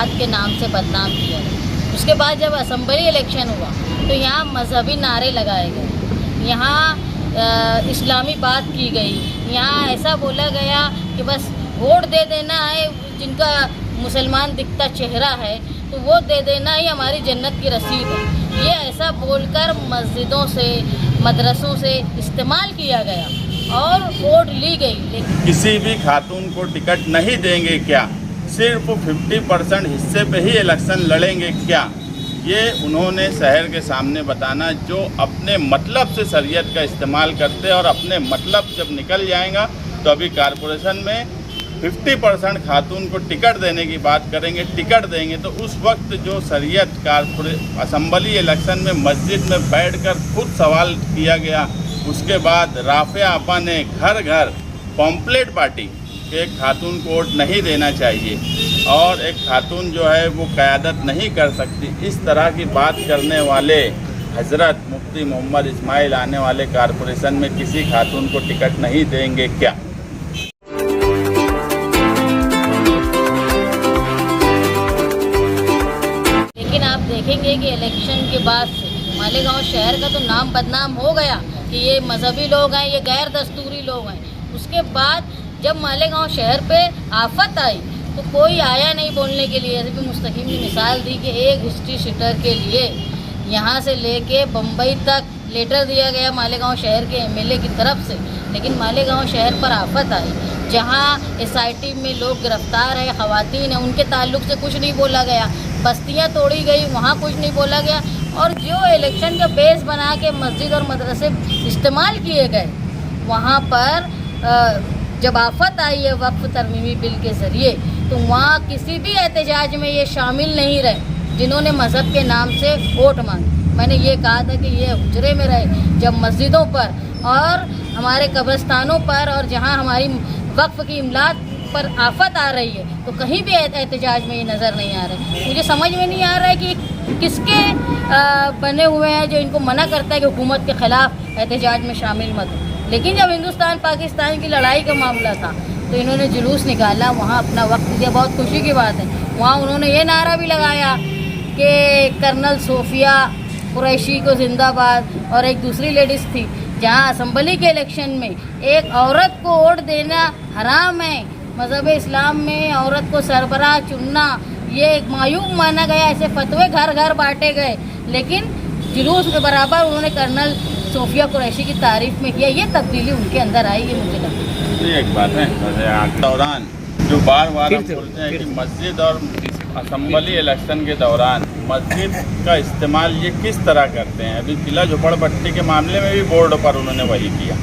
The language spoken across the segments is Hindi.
बात के नाम से बदनाम किया गया। उसके बाद जब असेंबली इलेक्शन हुआ तो यहाँ मजहबी नारे लगाए गए, यहाँ इस्लामी बात की गई, यहाँ ऐसा बोला गया कि बस वोट दे देना है, जिनका मुसलमान दिखता चेहरा है तो वो दे देना ही हमारी जन्नत की रसीद है। ये ऐसा बोलकर मस्जिदों से मदरसों से इस्तेमाल किया गया और वोट ली गई। किसी भी खातून को टिकट नहीं देंगे क्या? सिर्फ 50% हिस्से पे ही इलेक्शन लड़ेंगे क्या? ये उन्होंने शहर के सामने बताना, जो अपने मतलब से शरीयत का इस्तेमाल करते हैं और अपने मतलब जब निकल जाएगा तो अभी कारपोरेशन में 50% खातून को टिकट देने की बात करेंगे, टिकट देंगे तो उस वक्त जो शरीयत असेंबली इलेक्शन में मस्जिद में बैठकर खुद सवाल किया गया, उसके बाद राफिया आपा ने घर घर पॉम्पलेट बांटी कि एक खातून को वोट नहीं देना चाहिए और एक खातून जो है वो क़यादत नहीं कर सकती। इस तरह की बात करने वाले हज़रत मुफ्ती मोहम्मद इस्माइल आने वाले कारपोरेशन में किसी खातून को टिकट नहीं देंगे क्या? लेकिन आप देखेंगे कि इलेक्शन के बाद से मालेगांव शहर का तो नाम बदनाम हो गया कि ये मजहबी लोग हैं, ये गैर दस्तूरी लोग हैं। उसके बाद जब मालेगांव शहर पे आफत आई तो कोई आया नहीं बोलने के लिए। जैसे कि मुस्तकीम ने मिसाल दी कि एक हिस्ट्री शीटर के लिए यहाँ से लेके बम्बई तक लेटर दिया गया मालेगांव शहर के एमएलए की तरफ से, लेकिन मालेगांव शहर पर आफत आई जहाँ एसआईटी में लोग गिरफ्तार है, ख़वातीन हैं, उनके ताल्लुक से कुछ नहीं बोला गया। बस्तियाँ तोड़ी गई, वहाँ कुछ नहीं बोला गया। और जो इलेक्शन का बेस बना के मस्जिद और मदरसे इस्तेमाल किए गए, वहाँ पर जब आफत आई है वक्फ तरमीमी बिल के ज़रिए, तो वहाँ किसी भी एहतजाज में ये शामिल नहीं रहे जिन्होंने मज़हब के नाम से वोट मांगे। मैंने ये कहा था कि ये हुजरे में रहे, जब मस्जिदों पर और हमारे कब्रिस्तानों पर और जहाँ हमारी वक्फ की इमलाक पर आफत आ रही है तो कहीं भी एहतजाज में ये नज़र नहीं आ रहे। मुझे समझ में नहीं आ रहा है कि किसके बने हुए हैं जो इनको मना करता है कि हुकूमत के ख़िलाफ़ एहतजाज में शामिल मत हो। लेकिन जब हिंदुस्तान पाकिस्तान की लड़ाई का मामला था तो इन्होंने जुलूस निकाला, वहाँ अपना वक्त दिया। बहुत खुशी की बात है, वहाँ उन्होंने ये नारा भी लगाया कि कर्नल सोफिया कुरैशी को जिंदाबाद। और एक दूसरी लेडीज़ थी, जहाँ असम्बली के इलेक्शन में एक औरत को वोट देना हराम है, मज़हब इस्लाम में औरत को सरबराह चुनना ये एक मायूब माना गया। ऐसे फतवे घर घर बांटे गए, लेकिन जुलूस के बराबर उन्होंने कर्नल सोफिया कुरैशी की तारीफ में किया। ये तब्दीली उनके अंदर आई, ये मुझे लगता है। ये एक बात है दौरान जो बार बार हम बोलते हैं कि मस्जिद और असेंबली इलेक्शन के दौरान मस्जिद का इस्तेमाल ये किस तरह करते हैं। अभी किला झोपड़पट्टी के मामले में भी बोर्ड पर उन्होंने वही किया।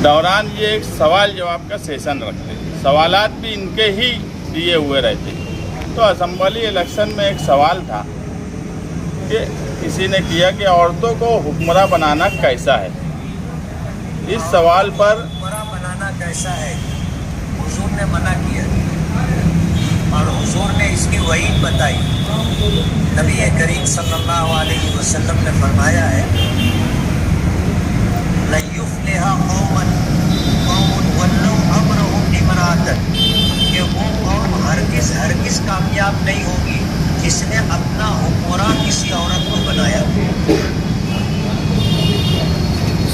दौरान ये एक सवाल जवाब का सेशन रखते, सवालात भी इनके ही दिए हुए रहते। तो असेंबली इलेक्शन में एक सवाल था कि किसी ने किया कि औरतों को हुक्मरां बनाना कैसा है। इस सवाल पर हुक्मरां बनाना कैसा है हुजूर ने मना किया और हुजूर ने इसकी वईद बताई। नबी करीम सल्लल्लाहु अलैहि वसल्लम ने फरमाया है, ला युफ्लिहा कौमन वल्लौ अमरहुम इमरातन, कि वो कौम हरगिज़ कामयाब नहीं होगी जिसने अपना हुक्मरान किसी औरत को बनाया।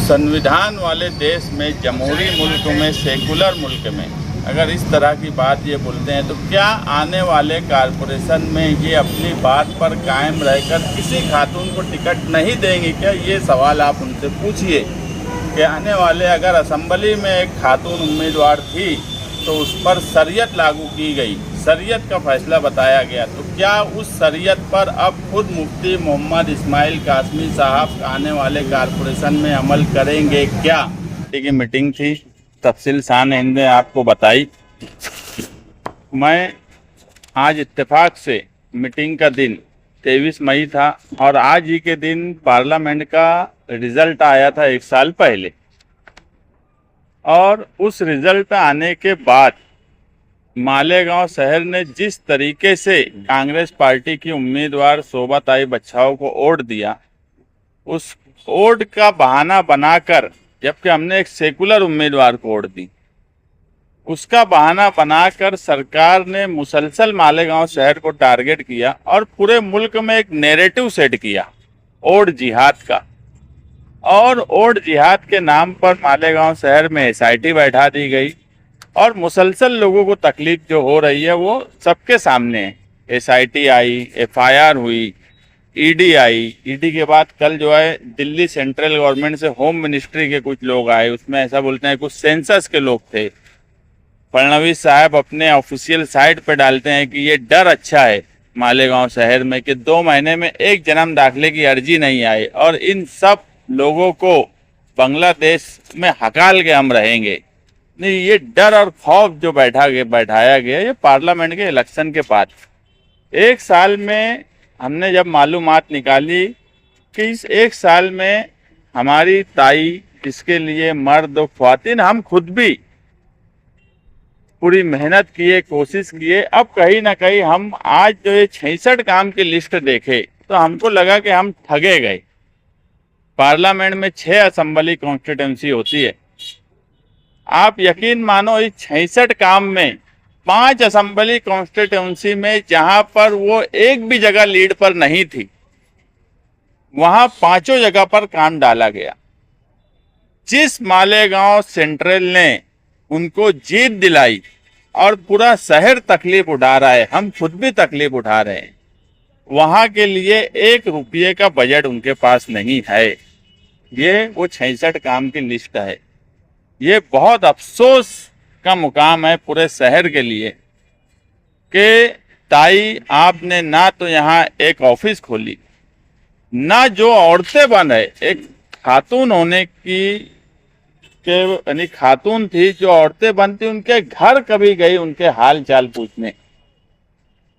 संविधान वाले देश में, जमहूरी मुल्क में, सेकुलर मुल्क में अगर इस तरह की बात ये बोलते हैं तो क्या आने वाले कारपोरेशन में ये अपनी बात पर कायम रहकर किसी खातून को टिकट नहीं देंगे क्या? ये सवाल आप उनसे पूछिए कि आने वाले अगर असेंबली में एक खातून उम्मीदवार थी तो उस पर शरीयत लागू की गई, शरीयत का फैसला बताया गया, तो क्या उस शरीयत पर अब खुद मुफ्ती मोहम्मद इस्माइल कासमी साहब आने वाले कारपोरेशन में अमल करेंगे क्या? की मीटिंग थी, तफसील शान हिंद ने आपको बताई। मैं आज इत्तेफाक से मीटिंग का दिन 23 मई था और आज ही के दिन पार्लियामेंट का रिज़ल्ट आया था 1 साल पहले, और उस रिज़ल्ट आने के बाद मालेगांव शहर ने जिस तरीके से कांग्रेस पार्टी की उम्मीदवार शोभाताई बच्छाओ को वोट दिया, उस वोट का बहाना बनाकर, जबकि हमने एक सेकुलर उम्मीदवार को वोट दी, उसका बहाना बनाकर सरकार ने मुसलसल मालेगांव शहर को टारगेट किया और पूरे मुल्क में एक नैरेटिव सेट किया ओड जिहाद का। और ओड जिहाद के नाम पर मालेगांव शहर में एसआईटी बैठा दी गई और मुसलसल लोगों को तकलीफ जो हो रही है वो सबके सामने है। एसआईटी आई, एफआईआर हुई, ईडी आई, ईडी के बाद कल जो है दिल्ली सेंट्रल गवर्नमेंट से होम मिनिस्ट्री के कुछ लोग आए, उसमें ऐसा बोलते हैं कुछ सेंसस के लोग थे। फडणवीस साहब अपने ऑफिशियल साइट पे डालते हैं कि ये डर अच्छा है मालेगांव शहर में कि 2 महीने में एक जन्म दाखिले की अर्जी नहीं आई और इन सब लोगों को बांग्लादेश में हकाल के हम रहेंगे। नहीं, ये डर और खौफ जो बैठाया गया ये पार्लियामेंट के इलेक्शन के बाद। 1 साल में हमने जब मालूमात निकाली कि इस 1 साल में हमारी ताई, इसके लिए मर्द और ख्वातीन, हम खुद भी पूरी मेहनत किए, कोशिश किए। अब कहीं ना कहीं हम आज जो ये 66 काम की लिस्ट देखे तो हमको लगा कि हम ठगे गए। पार्लियामेंट में 6 असेंबली कॉन्स्टिट्यूंसी होती है। आप यकीन मानो इस 66 काम में 5 असेंबली कॉन्स्टिट्यूंसी में जहां पर वो एक भी जगह लीड पर नहीं थी, वहां 5 जगह पर काम डाला गया। जिस मालेगांव सेंट्रल ने उनको जीत दिलाई और पूरा शहर तकलीफ उठा रहा है, हम खुद भी तकलीफ उठा रहे हैं, वहां के लिए 1 रुपये का बजट उनके पास नहीं है। ये वो 66 काम की लिस्ट है। ये बहुत अफसोस का मुकाम है पूरे शहर के लिए कि ताई, आपने ना तो यहाँ एक ऑफिस खोली, ना जो औरतें बन है, एक खातून होने की यानी खातून थी जो औरतें बनती उनके घर कभी गई उनके हाल चाल पूछने।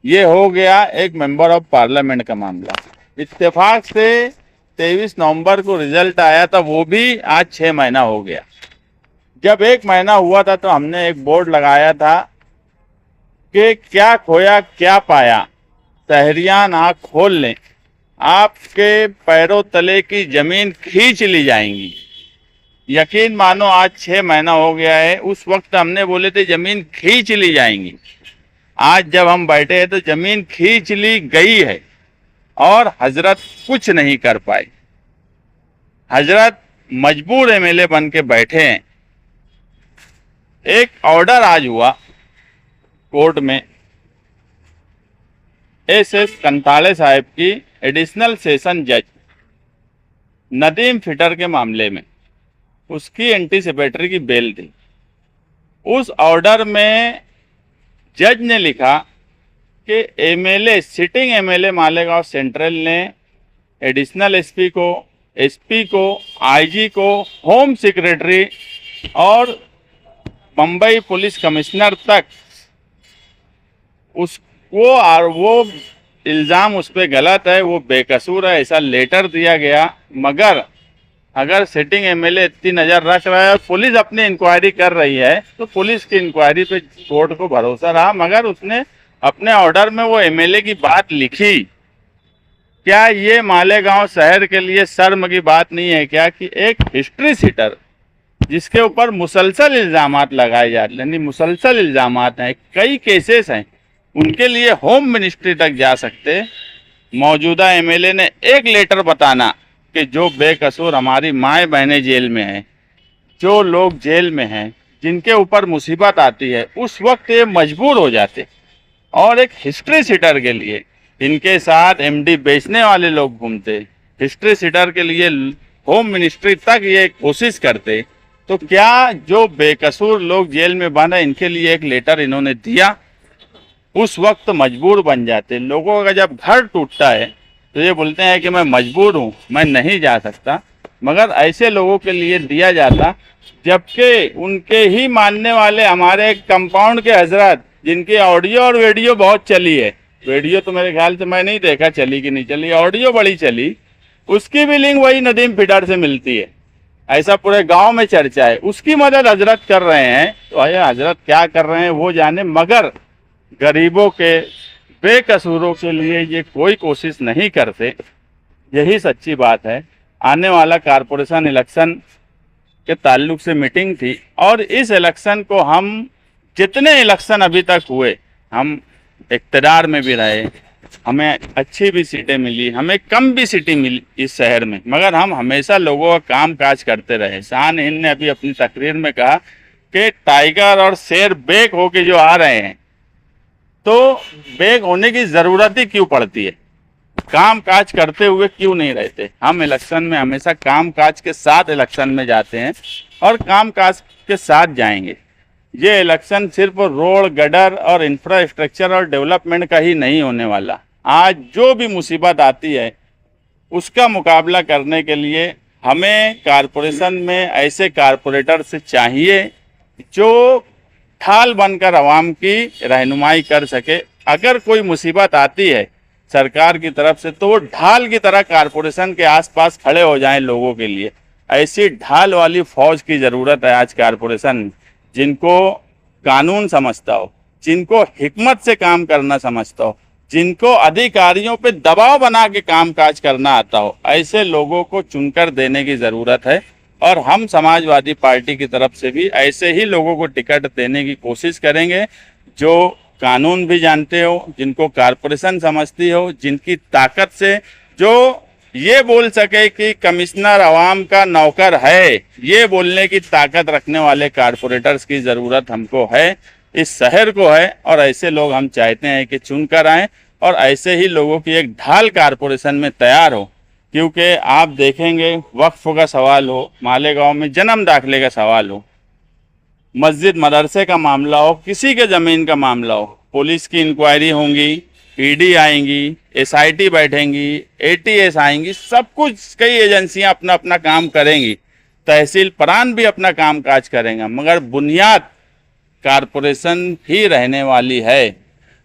ये हो गया एक मेंबर ऑफ पार्लियामेंट का मामला। इत्तेफाक से 23 नवंबर को रिजल्ट आया था, वो भी आज 6 महीना हो गया। जब 1 महीना हुआ था तो हमने एक बोर्ड लगाया था कि क्या खोया क्या पाया, शहरियान आँख खोल लें, आपके पैरों तले की जमीन खींच ली जाएंगी। यकीन मानो आज 6 महीना हो गया है। उस वक्त हमने बोले थे जमीन खींच ली जाएंगी। आज जब हम बैठे हैं तो जमीन खींच ली गई है और हजरत कुछ नहीं कर पाए। हजरत मजबूर एमएलए बन के बैठे हैं। एक ऑर्डर आज हुआ कोर्ट में एसएस कंताले साहब की एडिशनल सेशन जज नदीम फिटर के मामले में, उसकी एंटीसिपेटरी की बेल थी। उस ऑर्डर में जज ने लिखा कि MLA, sitting MLA Malegaon central ने एडिशनल एसपी को, एसपी को, आईजी को, होम सेक्रेटरी और मुंबई पुलिस कमिश्नर तक उसको, और वो इल्ज़ाम उस पर गलत है, वो बेकसूर है, ऐसा लेटर दिया गया। मगर अगर सिटिंग एमएलए इतनी नज़र रख रहा है और पुलिस अपनी इंक्वायरी कर रही है तो पुलिस की इंक्वायरी पे कोर्ट को भरोसा रहा, मगर उसने अपने ऑर्डर में वो एमएलए की बात लिखी। क्या ये मालेगांव शहर के लिए शर्म की बात नहीं है क्या कि एक हिस्ट्री सीटर जिसके ऊपर मुसलसल इल्ज़ामात लगाए जा रहे हैं, मुसलसल इल्ज़ामात हैं, कई केसेस हैं, उनके लिए होम मिनिस्ट्री तक जा सकते मौजूदा एमएलए ने एक लेटर बताना कि जो बेकसूर हमारी माएँ बहनें जेल में हैं, जो लोग जेल में हैं, जिनके ऊपर मुसीबत आती है, उस वक्त ये मजबूर हो जाते। और एक हिस्ट्री सीटर के लिए इनके साथ एमडी बेचने वाले लोग घूमते, हिस्ट्री सीटर के लिए होम मिनिस्ट्री तक ये कोशिश करते, तो क्या जो बेकसूर लोग जेल में बंद है इनके लिए एक लेटर इन्होंने दिया, उस वक्त मजबूर बन जाते। लोगों का जब घर टूटता है तो ये बोलते हैं कि मैं मजबूर हूँ, मैं नहीं जा सकता, मगर ऐसे लोगों के लिए दिया जाता। जबकि उनके ही मानने वाले हमारे कंपाउंड के हजरत, जिनकी ऑडियो और वीडियो बहुत चली है, वीडियो तो मेरे ख्याल से मैं नहीं देखा चली कि नहीं चली, ऑडियो बड़ी चली, उसकी भी लिंक वही नदीम फिटर से मिलती है, ऐसा पूरे गांव में चर्चा है। उसकी मदद हजरत कर रहे हैं, तो ये हजरत क्या कर रहे हैं वो जाने, मगर गरीबों के, बेकसूरों के लिए ये कोई कोशिश नहीं करते। यही सच्ची बात है। आने वाला कारपोरेशन इलेक्शन के ताल्लुक से मीटिंग थी और इस इलेक्शन को हम जितने इलेक्शन अभी तक हुए, हम इक़्तिदार में भी रहे, हमें अच्छी भी सीटें मिली, हमें कम भी सीटें मिली इस शहर में, मगर हम हमेशा लोगों का काम काज करते रहे। शान हिंद ने अभी अपनी तकरीर में कहा कि टाइगर और शेर बेक होके जो आ रहे हैं, तो बेक होने की ज़रूरत ही क्यों पड़ती है? काम काज करते हुए क्यों नहीं रहते? हम इलेक्शन में हमेशा काम काज के साथ इलेक्शन में जाते हैं और काम काज के साथ जाएंगे। ये इलेक्शन सिर्फ रोड गटर और इंफ्रास्ट्रक्चर और डेवलपमेंट का ही नहीं होने वाला। आज जो भी मुसीबत आती है उसका मुकाबला करने के लिए हमें कारपोरेशन में ऐसे कारपोरेटर से चाहिए जो ढाल बनकर आवाम की रहनुमाई कर सके। अगर कोई मुसीबत आती है सरकार की तरफ से, तो वो ढाल की तरह कारपोरेशन के आसपास खड़े हो जाएं लोगों के लिए। ऐसी ढाल वाली फौज की ज़रूरत है आज कारपोरेशन में, जिनको कानून समझता हो, जिनको हिकमत से काम करना समझता हो, जिनको अधिकारियों पे दबाव बना के काम काज करना आता हो, ऐसे लोगों को चुनकर देने की ज़रूरत है। और हम समाजवादी पार्टी की तरफ से भी ऐसे ही लोगों को टिकट देने की कोशिश करेंगे जो कानून भी जानते हो, जिनको कारपोरेशन समझती हो, जिनकी ताकत से जो ये बोल सके कि कमिश्नर आवाम का नौकर है, ये बोलने की ताकत रखने वाले कारपोरेटर्स की ज़रूरत हमको है, इस शहर को है। और ऐसे लोग हम चाहते हैं कि चुन कर आएँ और ऐसे ही लोगों की एक ढाल कारपोरेशन में तैयार हो। क्योंकि आप देखेंगे वक्फ का सवाल हो, मालेगांव में जन्म दाखिले का सवाल हो, मस्जिद मदरसे का मामला हो, किसी के ज़मीन का मामला हो, पुलिस की इंक्वायरी होंगी, ईडी आएंगी, एसआईटी बैठेंगी, एटीएस आएंगी, सब कुछ कई एजेंसियां अपना अपना काम करेंगी, तहसील परान भी अपना काम काज करेंगे, मगर बुनियाद कारपोरेशन ही रहने वाली है।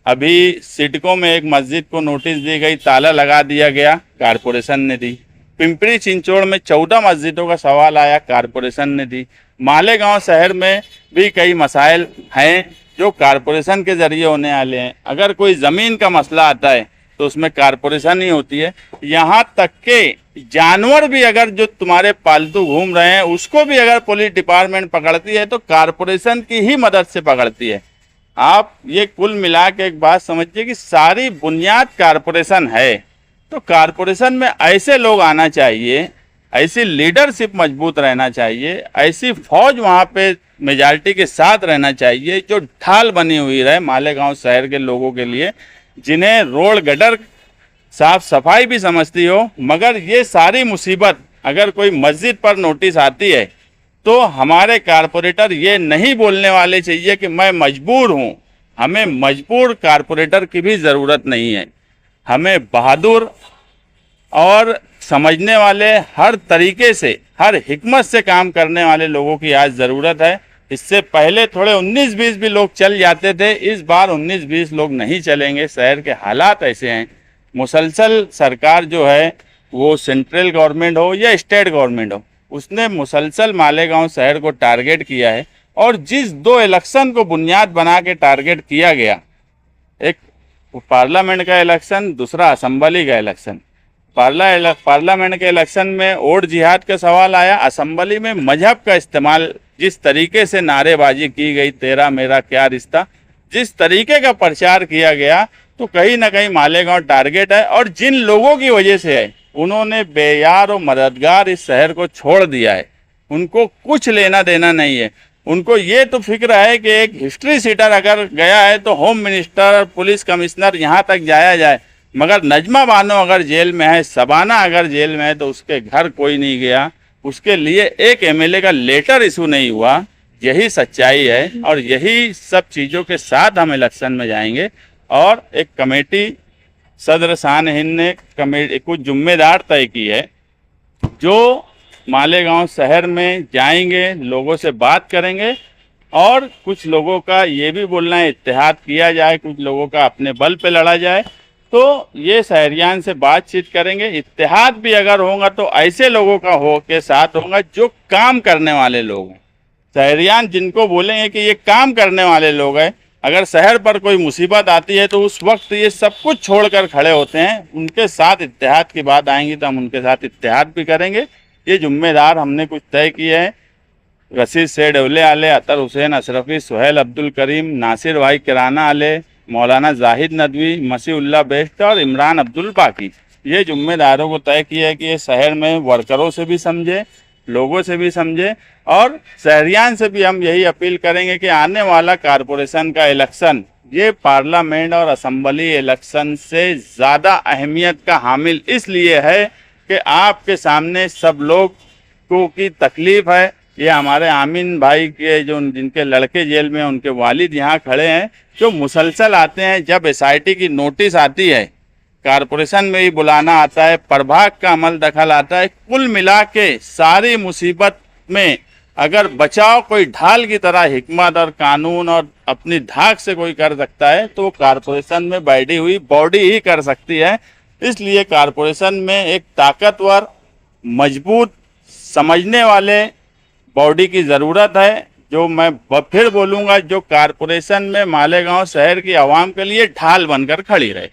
अभी सिडको में एक मस्जिद को नोटिस दी गई, ताला लगा दिया गया, कारपोरेशन ने दी। पिंपरी चिंचोड़ में 14 मस्जिदों का सवाल आया, कारपोरेशन ने दी। मालेगांव शहर में भी कई मसाइल हैं जो कारपोरेशन के ज़रिए होने वाले हैं। अगर कोई ज़मीन का मसला आता है तो उसमें कारपोरेशन ही होती है। यहाँ तक के जानवर भी अगर जो तुम्हारे पालतू घूम रहे हैं उसको भी अगर पुलिस डिपार्टमेंट पकड़ती है तो कारपोरेशन की ही मदद से पकड़ती है। आप ये कुल मिला के एक बात समझिए कि सारी बुनियाद कारपोरेशन है। तो कारपोरेशन में ऐसे लोग आना चाहिए, ऐसी लीडरशिप मजबूत रहना चाहिए, ऐसी फौज वहाँ पे मेजॉरिटी के साथ रहना चाहिए जो ढाल बनी हुई रहे मालेगांव शहर के लोगों के लिए, जिन्हें रोड गटर साफ सफाई भी समझती हो। मगर ये सारी मुसीबत अगर कोई मस्जिद पर नोटिस आती है तो हमारे कारपोरेटर ये नहीं बोलने वाले चाहिए कि मैं मजबूर हूँ। हमें मजबूर कारपोरेटर की भी ज़रूरत नहीं है। हमें बहादुर और समझने वाले, हर तरीके से, हर हिकमत से काम करने वाले लोगों की आज ज़रूरत है। इससे पहले थोड़े 19-20 भी लोग चल जाते थे, इस बार 19-20 लोग नहीं चलेंगे। शहर के हालात ऐसे हैं। मुसलसल सरकार जो है वो सेंट्रल गवर्नमेंट हो या स्टेट गवर्नमेंट हो, उसने मुसलसल मालेगांव शहर को टारगेट किया है। और जिस 2 इलेक्शन को बुनियाद बना के टारगेट किया गया, एक पार्लियामेंट का इलेक्शन, दूसरा असेंबली का इलेक्शन। पार्लियामेंट के इलेक्शन में वोट जिहाद का सवाल आया, असेंबली में मजहब का इस्तेमाल, जिस तरीके से नारेबाजी की गई, तेरा मेरा क्या रिश्ता, जिस तरीके का प्रचार किया गया, तो कहीं ना कहीं मालेगांव टारगेट है। और जिन लोगों की वजह से है, उन्होंने बेयार और मददगार इस शहर को छोड़ दिया है। उनको कुछ लेना देना नहीं है। उनको ये तो फिक्र है कि एक हिस्ट्री सीटर अगर गया है तो होम मिनिस्टर और पुलिस कमिश्नर यहाँ तक जाया जाए, मगर नजमा बानो अगर जेल में है, शबाना अगर जेल में है, तो उसके घर कोई नहीं गया, उसके लिए एक एमएलए का लेटर इशू नहीं हुआ। यही सच्चाई है और यही सब चीज़ों के साथ हम इलेक्शन में जाएंगे। और एक कमेटी सदर शान हिंद ने कमेटी कुछ जिम्मेदार तय की है जो मालेगांव शहर में जाएंगे, लोगों से बात करेंगे और कुछ लोगों का ये भी बोलना है इत्तेहाद किया जाए, कुछ लोगों का अपने बल पे लड़ा जाए। तो ये शहरियान से बातचीत करेंगे। इत्तेहाद भी अगर होगा तो ऐसे लोगों का हो के साथ होगा जो काम करने वाले लोग हैं। शहरियान जिनको बोलेंगे कि ये काम करने वाले लोग हैं, अगर शहर पर कोई मुसीबत आती है तो उस वक्त ये सब कुछ छोड़कर खड़े होते हैं। उनके साथ इत्तेहाद की बात आएंगी तो हम उनके साथ इत्तेहाद भी करेंगे। ये जिम्मेदार हमने कुछ तय किए हैं। रशीद सेठ अवले आले, अतर हुसैन अशरफी, सुहेल अब्दुल करीम, नासिर भाई किराना आले, मौलाना जाहिद नदवी, मसीउल्लाह बेस्ट और इमरान अब्दुल बाकी, ये जिम्मेदारों को तय किया है कि ये शहर में वर्करों से भी समझे, लोगों से भी समझे और शहरियान से भी हम यही अपील करेंगे कि आने वाला कारपोरेशन का इलेक्शन ये पार्लियामेंट और असम्बली इलेक्शन से ज़्यादा अहमियत का हामिल इसलिए है कि आपके सामने सब लोग को की तकलीफ़ है। ये हमारे आमीन भाई के जो जिनके लड़के जेल में, उनके वालिद यहाँ खड़े हैं, जो मुसलसल आते हैं। जब SIT की नोटिस आती है, कारपोरेशन में ही बुलाना आता है, प्रभाग का अमल दखल आता है, कुल मिला के सारी मुसीबत में अगर बचाव कोई ढाल की तरह हिकमत और कानून और अपनी धाक से कोई कर सकता है तो वो कारपोरेशन में बैठी हुई बॉडी ही कर सकती है। इसलिए कारपोरेशन में एक ताकतवर, मजबूत, समझने वाले बॉडी की ज़रूरत है, जो मैं फिर बोलूँगा, जो कारपोरेशन में मालेगांव शहर की आवाम के लिए ढाल बनकर खड़ी रहे।